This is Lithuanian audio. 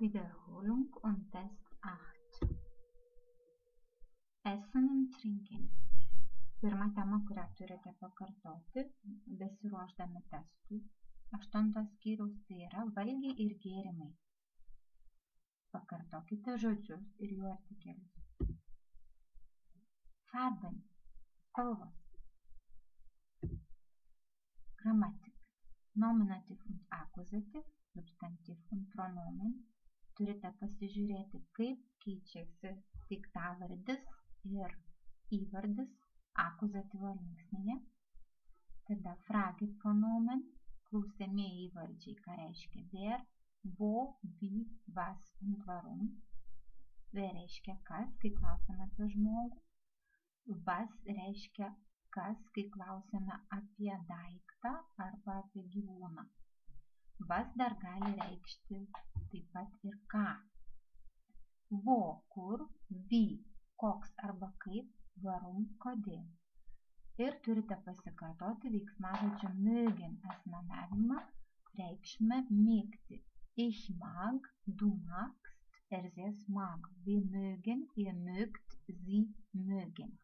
Wiederholung und Test 8. Essen und trinken. Pirma tema, kurią turite pakartoti, besiruošdami testui. 8 skyriaus tai yra valgiai ir gėrimai. Pakartokite žodžius ir jų artikelius. Farben, spalvos. Grammatik, Nominativ und Akkusativ, Substantiv und Pronomen. Turite pasižiūrėti, kaip keičiasi daiktavardis ir įvardis akuzatyvo linksnyje. Tada Fragepronomen, klausiamieji įvardžiai, ką reiškia wer, wo, wie, was und warum. Wer reiškia kas, kai klausime apie žmogų. Was reiškia kas, kai klausime apie daiktą arba apie gyvūną. Was dar gali reikšti taip pat ir ką. Wo, kur, wie, koks arba kaip, warum, kodėl. Ir turite pasikartoti veiksmažodžio mögen asmenavimą, reikšmę mėgti. Ich mag, du magst, er, sie, es mag. Wir mögen, ihr mögt, sie mögen.